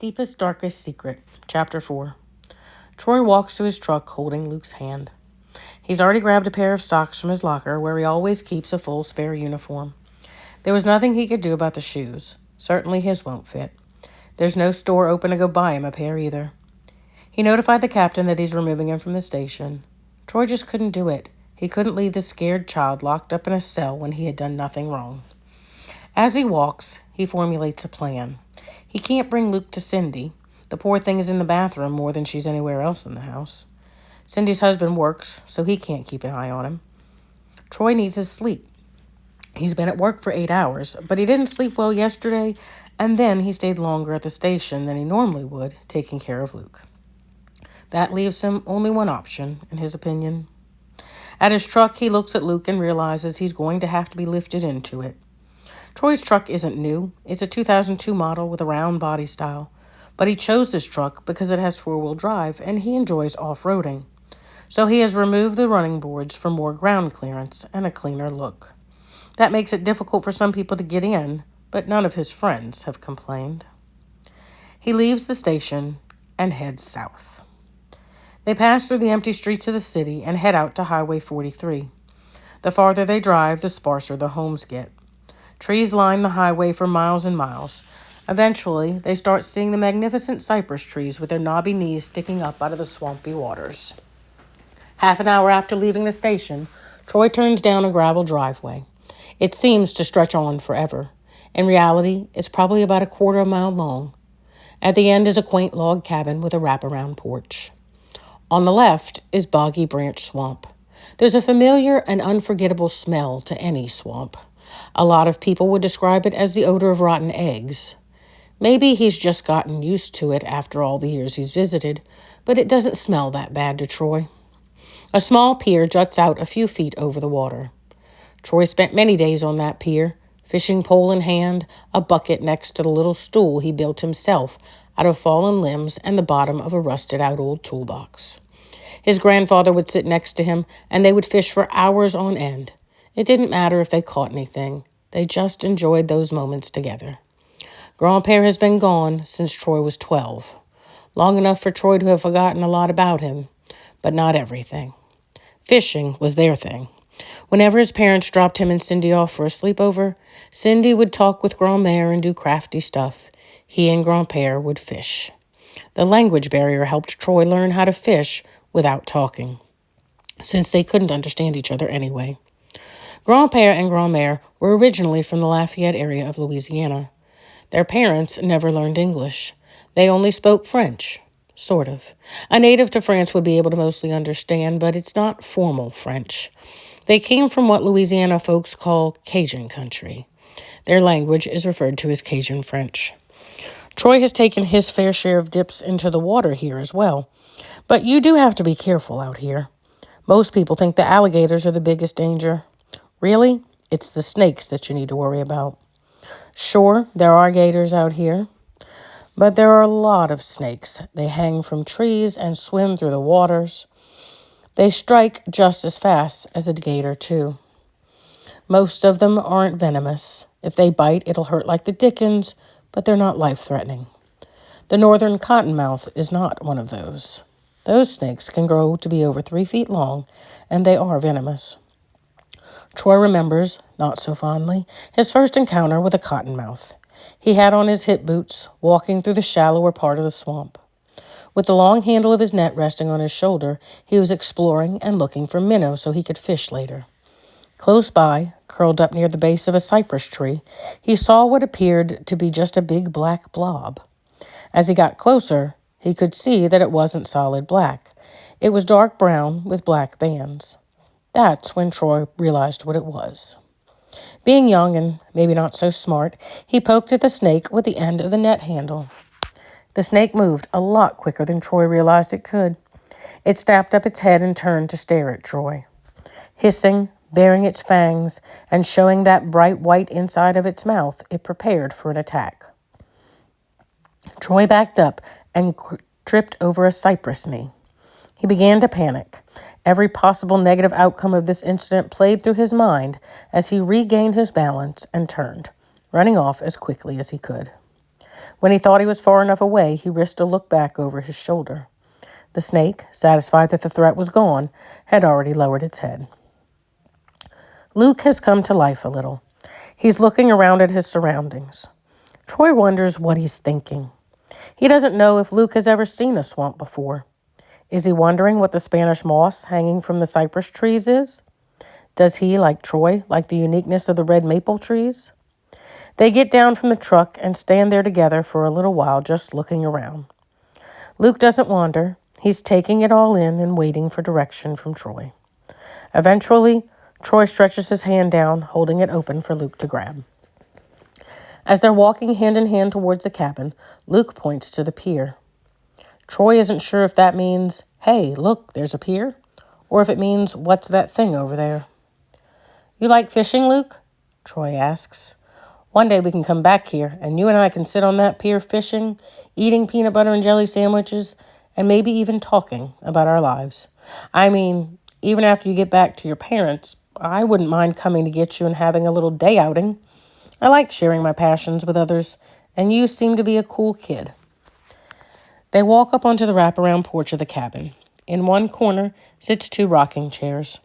Deepest, Darkest Secret, Chapter 4. Troy walks to his truck holding Luke's hand. He's already grabbed a pair of socks from his locker, where he always keeps a full spare uniform. There was nothing he could do about the shoes. Certainly his won't fit. There's no store open to go buy him a pair either. He notified the captain that he's removing him from the station. Troy just couldn't do it. He couldn't leave the scared child locked up in a cell when he had done nothing wrong. As he walks, he formulates a plan. He can't bring Luke to Cindy. The poor thing is in the bathroom more than she's anywhere else in the house. Cindy's husband works, so he can't keep an eye on him. Troy needs his sleep. He's been at work for 8 hours, but he didn't sleep well yesterday, and then he stayed longer at the station than he normally would, taking care of Luke. That leaves him only one option, in his opinion. At his truck, he looks at Luke and realizes he's going to have to be lifted into it. Troy's truck isn't new. It's a 2002 model with a round body style. But he chose this truck because it has four-wheel drive and he enjoys off-roading. So he has removed the running boards for more ground clearance and a cleaner look. That makes it difficult for some people to get in, but none of his friends have complained. He leaves the station and heads south. They pass through the empty streets of the city and head out to Highway 43. The farther they drive, the sparser the homes get. Trees line the highway for miles and miles. Eventually, they start seeing the magnificent cypress trees with their knobby knees sticking up out of the swampy waters. Half an hour after leaving the station, Troy turns down a gravel driveway. It seems to stretch on forever. In reality, it's probably about a quarter of a mile long. At the end is a quaint log cabin with a wraparound porch. On the left is Boggy Branch Swamp. There's a familiar and unforgettable smell to any swamp. A lot of people would describe it as the odor of rotten eggs. Maybe he's just gotten used to it after all the years he's visited, but it doesn't smell that bad to Troy. A small pier juts out a few feet over the water. Troy spent many days on that pier, fishing pole in hand, a bucket next to the little stool he built himself out of fallen limbs and the bottom of a rusted-out old toolbox. His grandfather would sit next to him, and they would fish for hours on end. It didn't matter if they caught anything. They just enjoyed those moments together. Grandpère has been gone since Troy was 12. Long enough for Troy to have forgotten a lot about him, but not everything. Fishing was their thing. Whenever his parents dropped him and Cindy off for a sleepover, Cindy would talk with Grandmère and do crafty stuff. He and Grandpère would fish. The language barrier helped Troy learn how to fish without talking, since they couldn't understand each other anyway. Grandpère and Grandmère were originally from the Lafayette area of Louisiana. Their parents never learned English. They only spoke French, sort of. A native to France would be able to mostly understand, but it's not formal French. They came from what Louisiana folks call Cajun country. Their language is referred to as Cajun French. Troy has taken his fair share of dips into the water here as well. But you do have to be careful out here. Most people think the alligators are the biggest danger. Really, it's the snakes that you need to worry about. Sure, there are gators out here, but there are a lot of snakes. They hang from trees and swim through the waters. They strike just as fast as a gator, too. Most of them aren't venomous. If they bite, it'll hurt like the dickens, but they're not life-threatening. The northern cottonmouth is not one of those. Those snakes can grow to be over 3 feet long, and they are venomous. Troy remembers, not so fondly, his first encounter with a cottonmouth. He had on his hip boots, walking through the shallower part of the swamp. With the long handle of his net resting on his shoulder, he was exploring and looking for minnow so he could fish later. Close by, curled up near the base of a cypress tree, he saw what appeared to be just a big black blob. As he got closer, he could see that it wasn't solid black. It was dark brown with black bands. That's when Troy realized what it was. Being young and maybe not so smart, he poked at the snake with the end of the net handle. The snake moved a lot quicker than Troy realized it could. It snapped up its head and turned to stare at Troy. Hissing, baring its fangs, and showing that bright white inside of its mouth, it prepared for an attack. Troy backed up and tripped over a cypress knee. He began to panic. Every possible negative outcome of this incident played through his mind as he regained his balance and turned, running off as quickly as he could. When he thought he was far enough away, he risked a look back over his shoulder. The snake, satisfied that the threat was gone, had already lowered its head. Luke has come to life a little. He's looking around at his surroundings. Troy wonders what he's thinking. He doesn't know if Luke has ever seen a swamp before. Is he wondering what the Spanish moss hanging from the cypress trees is? Does he, like Troy, like the uniqueness of the red maple trees? They get down from the truck and stand there together for a little while, just looking around. Luke doesn't wander. He's taking it all in and waiting for direction from Troy. Eventually, Troy stretches his hand down, holding it open for Luke to grab. As they're walking hand in hand towards the cabin, Luke points to the pier. Troy isn't sure if that means, hey, look, there's a pier, or if it means, what's that thing over there? You like fishing, Luke? Troy asks. One day we can come back here, and you and I can sit on that pier fishing, eating peanut butter and jelly sandwiches, and maybe even talking about our lives. I mean, even after you get back to your parents, I wouldn't mind coming to get you and having a little day outing. I like sharing my passions with others, and you seem to be a cool kid. They walk up onto the wraparound porch of the cabin. In one corner sits 2 rocking chairs.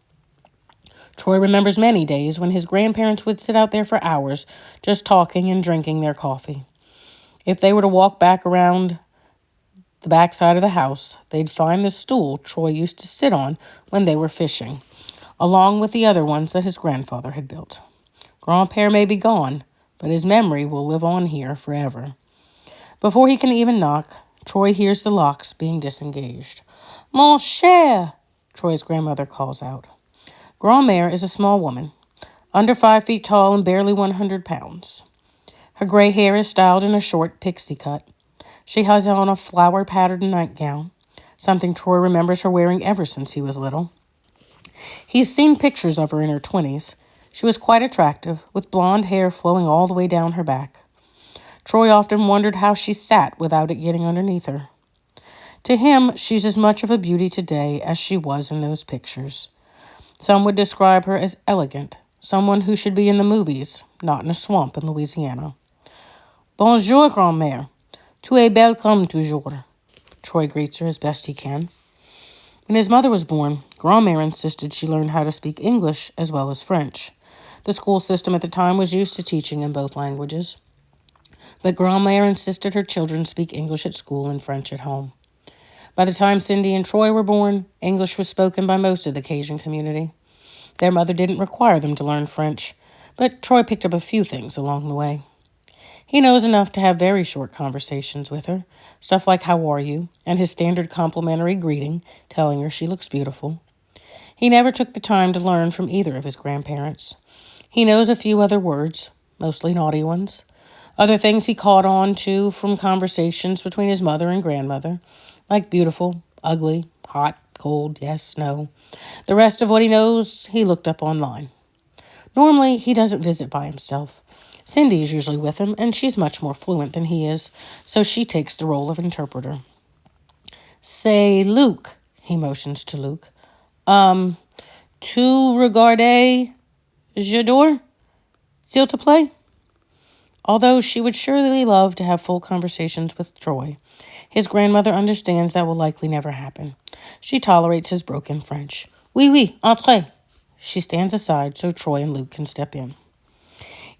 Troy remembers many days when his grandparents would sit out there for hours, just talking and drinking their coffee. If they were to walk back around the back side of the house, they'd find the stool Troy used to sit on when they were fishing, along with the other ones that his grandfather had built. Grandpère may be gone, but his memory will live on here forever. Before he can even knock, Troy hears the locks being disengaged. Mon cher, Troy's grandmother calls out. Grandmère is a small woman, under 5 feet tall and barely 100 pounds. Her gray hair is styled in a short pixie cut. She has on a flower-patterned nightgown, something Troy remembers her wearing ever since he was little. He's seen pictures of her in her 20s. She was quite attractive, with blonde hair flowing all the way down her back. Troy often wondered how she sat without it getting underneath her. To him, she's as much of a beauty today as she was in those pictures. Some would describe her as elegant, someone who should be in the movies, not in a swamp in Louisiana. Bonjour, grand-mère. Tu es belle comme toujours. Troy greets her as best he can. When his mother was born, Grandmère insisted she learn how to speak English as well as French. The school system at the time was used to teaching in both languages. But Grandmère insisted her children speak English at school and French at home. By the time Cindy and Troy were born, English was spoken by most of the Cajun community. Their mother didn't require them to learn French, but Troy picked up a few things along the way. He knows enough to have very short conversations with her, stuff like how are you, and his standard complimentary greeting, telling her she looks beautiful. He never took the time to learn from either of his grandparents. He knows a few other words, mostly naughty ones. Other things he caught on to from conversations between his mother and grandmother, like beautiful, ugly, hot, cold, yes, no. The rest of what he knows, he looked up online. Normally, he doesn't visit by himself. Cindy is usually with him, and she's much more fluent than he is, so she takes the role of interpreter. Say, Luke, he motions to Luke. Tu regardes, j'adore, s'il te plaît? Although she would surely love to have full conversations with Troy, his grandmother understands that will likely never happen. She tolerates his broken French. Oui, oui, entrez. She stands aside so Troy and Luke can step in.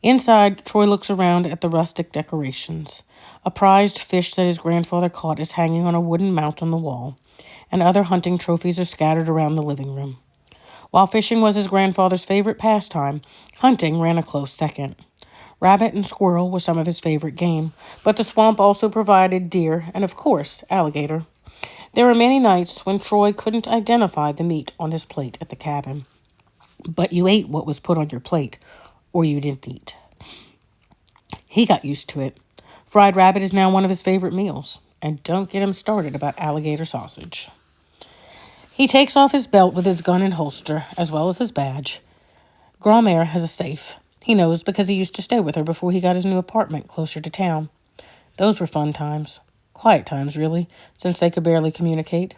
Inside, Troy looks around at the rustic decorations. A prized fish that his grandfather caught is hanging on a wooden mount on the wall, and other hunting trophies are scattered around the living room. While fishing was his grandfather's favorite pastime, hunting ran a close second. Rabbit and squirrel were some of his favorite game, but the swamp also provided deer and, of course, alligator. There were many nights when Troy couldn't identify the meat on his plate at the cabin. But you ate what was put on your plate, or you didn't eat. He got used to it. Fried rabbit is now one of his favorite meals, and don't get him started about alligator sausage. He takes off his belt with his gun and holster, as well as his badge. Grandmère has a safe. He knows because he used to stay with her before he got his new apartment closer to town. Those were fun times. Quiet times, really, since they could barely communicate.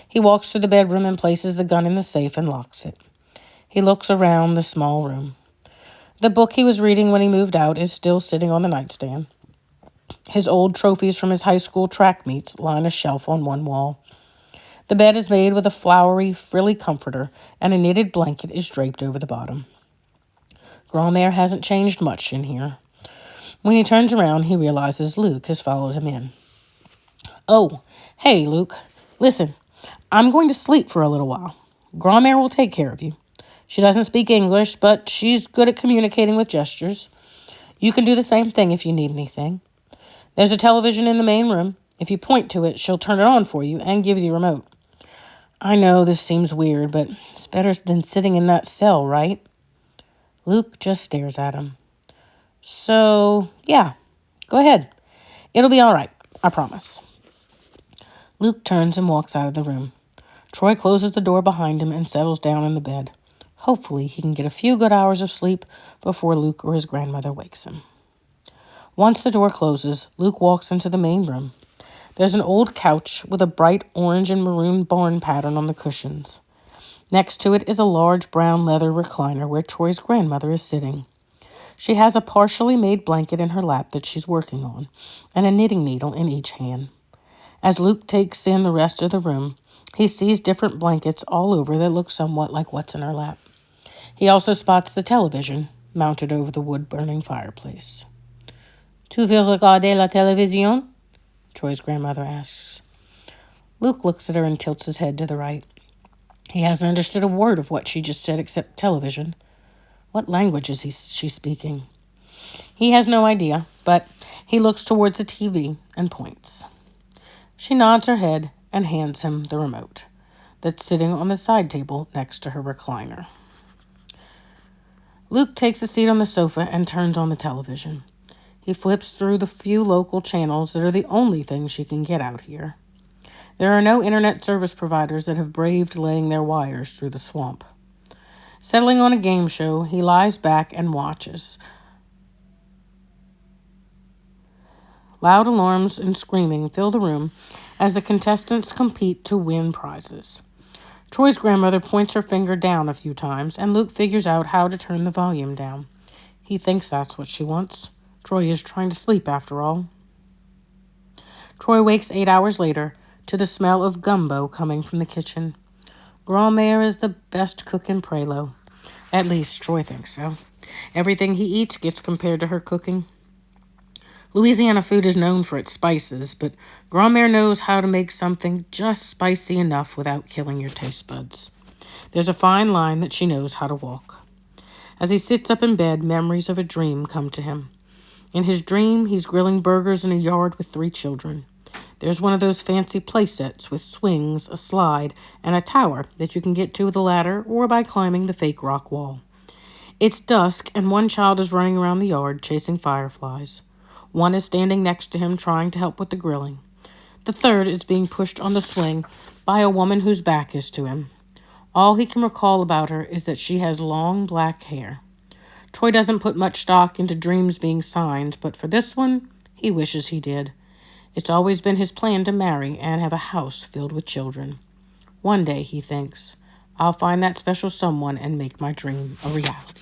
He walks to the bedroom and places the gun in the safe and locks it. He looks around the small room. The book he was reading when he moved out is still sitting on the nightstand. His old trophies from his high school track meets line a shelf on one wall. The bed is made with a flowery, frilly comforter, and a knitted blanket is draped over the bottom. Grandmère hasn't changed much in here. When he turns around, he realizes Luke has followed him in. "Oh, hey, Luke. Listen, I'm going to sleep for a little while. Grandmère will take care of you. She doesn't speak English, but she's good at communicating with gestures. You can do the same thing if you need anything. There's a television in the main room. If you point to it, she'll turn it on for you and give you the remote. I know this seems weird, but it's better than sitting in that cell, right?" Luke just stares at him. "So, yeah, go ahead. It'll be all right, I promise." Luke turns and walks out of the room. Troy closes the door behind him and settles down in the bed. Hopefully, he can get a few good hours of sleep before Luke or his grandmother wakes him. Once the door closes, Luke walks into the main room. There's an old couch with a bright orange and maroon barn pattern on the cushions. Next to it is a large brown leather recliner where Troy's grandmother is sitting. She has a partially made blanket in her lap that she's working on, and a knitting needle in each hand. As Luke takes in the rest of the room, he sees different blankets all over that look somewhat like what's in her lap. He also spots the television mounted over the wood-burning fireplace. "Tu veux regarder la télévision?" Troy's grandmother asks. Luke looks at her and tilts his head to the right. He hasn't understood a word of what she just said except television. What language is she speaking? He has no idea, but he looks towards the TV and points. She nods her head and hands him the remote that's sitting on the side table next to her recliner. Luke takes a seat on the sofa and turns on the television. He flips through the few local channels that are the only thing she can get out here. There are no internet service providers that have braved laying their wires through the swamp. Settling on a game show, he lies back and watches. Loud alarms and screaming fill the room as the contestants compete to win prizes. Troy's grandmother points her finger down a few times, and Luke figures out how to turn the volume down. He thinks that's what she wants. Troy is trying to sleep, after all. Troy wakes 8 hours later to the smell of gumbo coming from the kitchen. Grandmère is the best cook in Prelo. At least Troy thinks so. Everything he eats gets compared to her cooking. Louisiana food is known for its spices, but Grandmère knows how to make something just spicy enough without killing your taste buds. There's a fine line that she knows how to walk. As he sits up in bed, memories of a dream come to him. In his dream, he's grilling burgers in a yard with 3 children. There's one of those fancy play sets with swings, a slide, and a tower that you can get to with a ladder or by climbing the fake rock wall. It's dusk, and one child is running around the yard chasing fireflies. One is standing next to him trying to help with the grilling. The third is being pushed on the swing by a woman whose back is to him. All he can recall about her is that she has long black hair. Troy doesn't put much stock into dreams being signs, but for this one, he wishes he did. It's always been his plan to marry and have a house filled with children. One day, he thinks, I'll find that special someone and make my dream a reality.